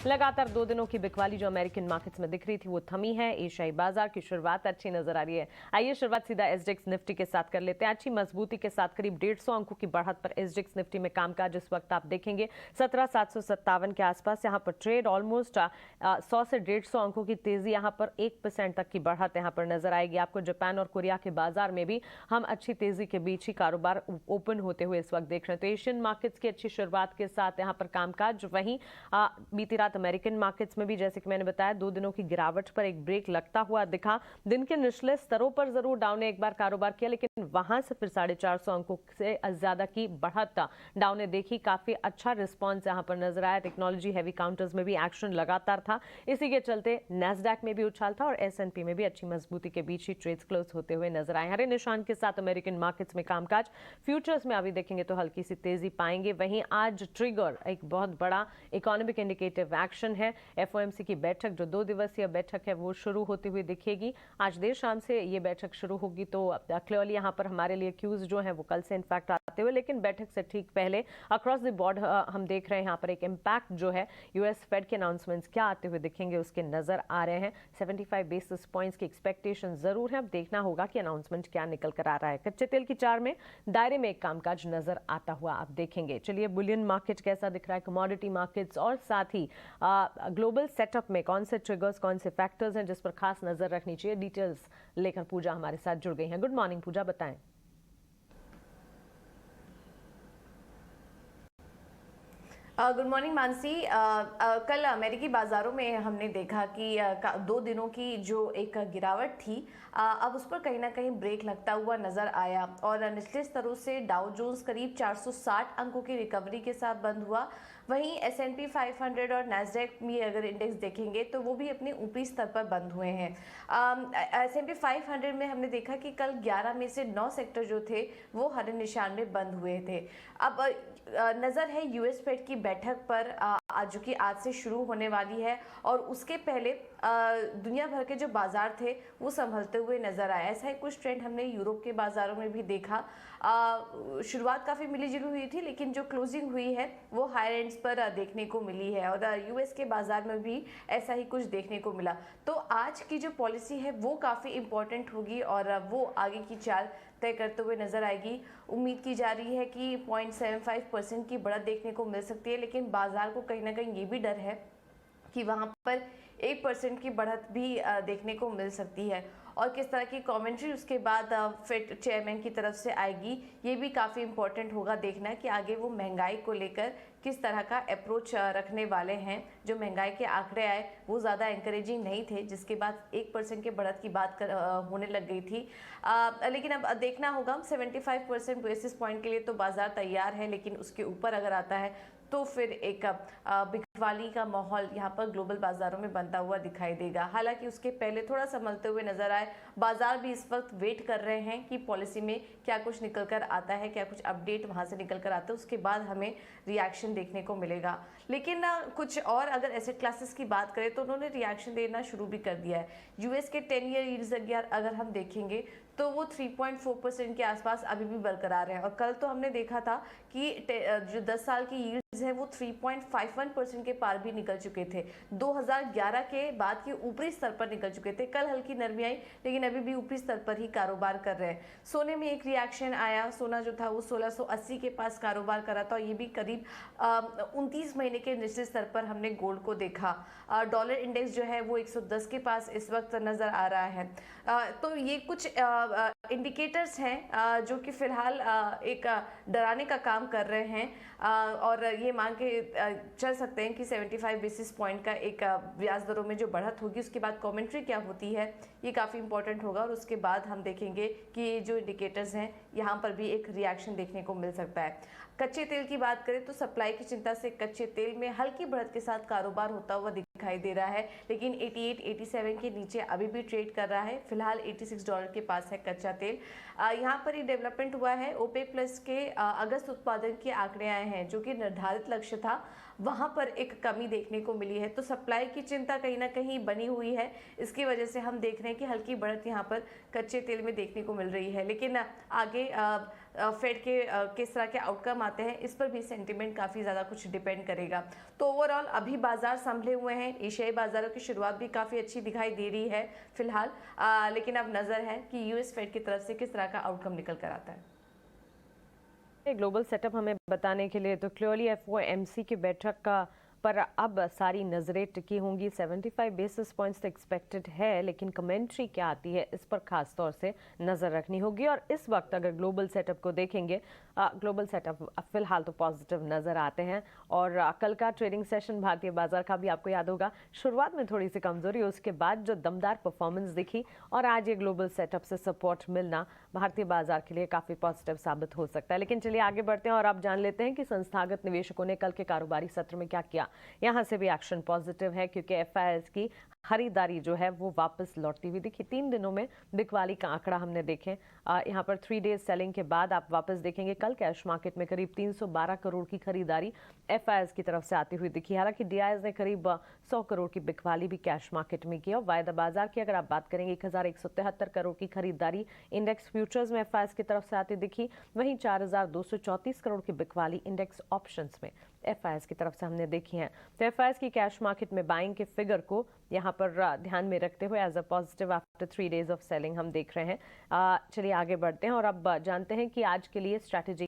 लगातार 2 दिनों की बिकवाली जो अमेरिकन मार्केट्स में दिख रही थी वो थमी है। एशियाई बाजार की शुरुआत अच्छी नजर आ रही है। आइए शुरुआत सीधा एसडेक्स निफ्टी के साथ कर लेते हैं। अच्छी मजबूती के साथ करीब 150 अंकों की बढ़त पर एसडेक्स निफ्टी में कामकाज इस वक्त आप देखेंगे 17,757 के आसपास यहाँ पर ट्रेड ऑलमोस्ट 100 से 150 अंकों की तेजी यहाँ पर 1% तक की बढ़त यहाँ पर नजर आएगी आपको। जापान और कोरिया के बाजार में भी हम अच्छी तेजी के बीच ही कारोबार ओपन होते हुए इस वक्त देख रहे हैं। तो एशियन मार्केट्स की अच्छी शुरुआत के साथ यहाँ पर कामकाज, वहीं बीती रात अमेरिकन मार्केट्स में भी जैसे कि मैंने बताया 2 दिनों की गिरावट पर एक ब्रेक लगता हुआ दिखा। दिन के निचले स्तरों पर जरूर डाउन ने एक बार कारोबार किया, लेकिन वहां से फिर 450 अंकों से ज्यादा की बढ़त डाउन ने देखी। काफी अच्छा रिस्पॉन्स यहां पर नजर आया। टेक्नोलॉजी हैवी काउंटर्स में भी एक्शन लगातार था, इसी के चलते नैस्डैक में भी उछाल था और एसएनपी में भी अच्छी मजबूती के बीच ही ट्रेड्स क्लोज होते हुए नजर आए। हरे निशान के साथ अमेरिकन मार्केट्स में कामकाज। फ्यूचर्स में अभी देखेंगे तो हल्की सी तेजी पाएंगे। वहीं आज ट्रिगर एक बहुत बड़ा इकोनॉमिक इंडिकेटिव एक्शन है। एफओएमसी की बैठक जो 2 दिवसीय बैठक है वो शुरू होती हुई दिखेगी। आज देर शाम से ये बैठक शुरू होगी, तो क्लियरली यहाँ पर हमारे लिए क्यूज जो है वो कल से इनफैक्ट आते हुए, लेकिन बैठक से ठीक पहले अक्रॉस द बोर्ड हम देख रहे हैं यहाँ पर एक इम्पैक्ट जो है यूएस फेड के अनाउंसमेंट्स क्या आते हुए दिखेंगे उसके नजर आ रहे हैं। 75 बेसिस पॉइंट्स की एक्सपेक्टेशन जरूर है। अब देखना होगा कि अनाउंसमेंट क्या निकल कर आ रहा है। कच्चे तेल की चार में दायरे में एक कामकाज नजर आता हुआ आप देखेंगे। चलिए बुलियन मार्केट कैसा दिख रहा है, कमोडिटी मार्केट्स और साथ ही ग्लोबल सेटअप में कौन से ट्रिगर्स, कौन से फैक्टर्स हैं जिस पर खास नजर रखनी चाहिए, डिटेल्स लेकर पूजा हमारे साथ जुड़ गई हैं। गुड मॉर्निंग पूजा, बताएं। Good morning Mansi. कल अमेरिकी बाजारों में हमने देखा कि 2 दिनों की जो एक गिरावट थी अब उस पर कहीं ना कहीं ब्रेक लगता हुआ नजर आया और निचले स्तरों से डाउ जोन्स करीब 460 अंकों की रिकवरी के साथ बंद हुआ। वहीं S&P 500 और नैस्डैक में अगर इंडेक्स देखेंगे तो वो भी अपने ऊपरी स्तर पर बंद हुए हैं। S&P 500 में हमने देखा कि कल 11 में से 9 सेक्टर जो थे वो हरे निशान में बंद हुए थे। अब नज़र है यूएस फेड की बैठक पर जो कि आज से शुरू होने वाली है और उसके पहले दुनिया भर के जो बाजार थे वो संभलते हुए नजर आए। ऐसा ही कुछ ट्रेंड हमने यूरोप के बाजारों में भी देखा। शुरुआत काफ़ी मिली जुली हुई थी, लेकिन जो क्लोजिंग हुई है वो हायर एंड्स पर देखने को मिली है और यूएस के बाजार में भी ऐसा ही कुछ देखने को मिला। तो आज की जो पॉलिसी है वो काफ़ी इंपॉर्टेंट होगी और वो आगे की चाल तय करते हुए नजर आएगी। उम्मीद की जा रही है कि 0.75% की बढ़त देखने को मिल सकती है, लेकिन बाजार को कहीं ना कहीं ये भी डर है कि वहां पर 1% की बढ़त भी देखने को मिल सकती है और किस तरह की कमेंट्री उसके बाद फेड चेयरमैन की तरफ से आएगी ये भी काफ़ी इंपॉर्टेंट होगा देखना कि आगे वो महंगाई को लेकर किस तरह का अप्रोच रखने वाले हैं। जो महंगाई के आंकड़े आए वो ज़्यादा एनकरेजिंग नहीं थे, जिसके बाद 1% के बढ़त की बात होने लग गई थी। लेकिन अब देखना होगा। 75% बेसिस पॉइंट के लिए तो बाजार तैयार है, लेकिन उसके ऊपर अगर आता है तो फिर एक बिकवाली का माहौल यहाँ पर ग्लोबल बाजारों में बनता हुआ दिखाई देगा। हालांकि उसके पहले थोड़ा संभलते हुए नजर आए। बाजार भी इस वक्त वेट कर रहे हैं कि पॉलिसी में क्या कुछ निकल कर आता है, क्या कुछ अपडेट वहां से निकल कर आता है, उसके बाद हमें रिएक्शन देखने को मिलेगा। लेकिन कुछ और अगर एसेट क्लासेस की बात करें तो उन्होंने रिएक्शन देना शुरू भी कर दिया है। यूएस के 10 ईयर यील्ड्स अगर हम देखेंगे तो वो 3.4% के आसपास अभी भी बरकरार है और कल तो हमने देखा था कि जो 10 साल की यील्ड्स है वो 3.51% के पार भी निकल चुके थे। 2011 के बाद के ऊपरी स्तर पर निकल चुके थे। कल हल्की नरमी आई, लेकिन अभी भी ऊपरी स्तर पर ही कारोबार कर रहे हैं। सोने में एक रिएक्शन आया। सोना जो था वो 1680 के पास कारोबार कर रहा था और ये भी करीब 29 महीने के निचले स्तर पर हमने गोल्ड को देखा। डॉलर इंडेक्स जो है वो 110 के पास इस वक्त नजर आ रहा है। तो ये कुछ इंडिकेटर्स हैं जो कि फिलहाल एक डराने का काम कर रहे हैं और ये मान के चल सकते हैं कि 75 बेसिस पॉइंट का एक ब्याज दरों में जो बढ़त होगी उसके बाद कमेंट्री क्या होती है ये काफ़ी इंपॉर्टेंट होगा और उसके बाद हम देखेंगे कि ये जो इंडिकेटर्स हैं यहाँ पर भी एक रिएक्शन देखने को मिल सकता है। कच्चे तेल की बात करें तो सप्लाई की चिंता से कच्चे तेल में हल्की बढ़त के साथ कारोबार होता हुआ दिखाई दे रहा है, लेकिन 88-87 के नीचे अभी भी ट्रेड कर रहा है। फिलहाल $86 के पास है कच्चा तेल। यहाँ पर ही डेवलपमेंट हुआ है। ओपेक प्लस के अगस्त उत्पादन के आंकड़े आए हैं जो कि निर्धारित लक्ष्य था वहाँ पर एक कमी देखने को मिली है। तो सप्लाई की चिंता कहीं ना कहीं बनी हुई है। इसकी वजह से हम देख रहे हैं कि हल्की बढ़त यहाँ पर कच्चे तेल में देखने को मिल रही है। लेकिन आगे फेड के किस तरह के आउटकम आते हैं, इस पर भी सेंटिमेंट काफ़ी ज़्यादा कुछ डिपेंड करेगा। तो ओवरऑल अभी बाजार संभले हुए हैं। एशियाई बाजारों की शुरुआत भी काफ़ी अच्छी दिखाई दे रही है फिलहाल, लेकिन अब नज़र है कि यूएस फेड की तरफ से किस तरह का आउटकम निकल कर आता है। ग्लोबल सेटअप हमें बताने के लिए तो क्लियरली एफओएमसी की बैठक का पर अब सारी नजरें टिकी होंगी। 75 बेसिस पॉइंट्स एक्सपेक्टेड है, लेकिन कमेंट्री क्या आती है इस पर खास तौर से नजर रखनी होगी। और इस वक्त अगर ग्लोबल सेटअप को देखेंगे, ग्लोबल सेटअप फिलहाल तो पॉजिटिव नजर आते हैं। और कल का ट्रेडिंग सेशन भारतीय बाजार का भी आपको याद होगा, शुरुआत में थोड़ी सी कमजोरी, उसके बाद जो दमदार परफॉर्मेंस दिखी और आज ये ग्लोबल सेटअप से सपोर्ट मिलना भारतीय बाजार के लिए काफी पॉजिटिव साबित हो सकता है। लेकिन चलिए आगे बढ़ते हैं और अब जान लेते हैं कि संस्थागत निवेशकों ने कल के कारोबारी सत्र में क्या किया। यहां से भी एक्शन पॉजिटिव है क्योंकि एफआईआईज की खरीदारी जो है वो वापस लौटती हुई दिखी। 3 दिनों में बिकवाली का आंकड़ा हमने देखे, यहाँ पर 3 डेज सेलिंग के बाद आप वापस देखेंगे कल कैश मार्केट में करीब 312 करोड़ की खरीदारी एफआईआईज की तरफ से आती हुई दिखी। हालांकि डीआईएस ने करीब 100 करोड़ की बिकवाली भी कैश मार्केट में की। और वायदा बाजार की अगर आप बात करेंगे 1173 करोड़ की खरीदारी इंडेक्स फ्यूचर्स में एफआईआईज की तरफ से आती दिखी। वहीं 4234 करोड़ की बिकवाली इंडेक्स ऑप्शंस में एफआईआईज की तरफ से हमने देखी है। तो एफआईआईज की कैश मार्केट में बाइंग के फिगर को यहाँ पर ध्यान में रखते हुए as a positive after 3 days of selling हम देख रहे हैं। चलिए आगे बढ़ते हैं और अब जानते हैं कि आज के लिए स्ट्रैटेजी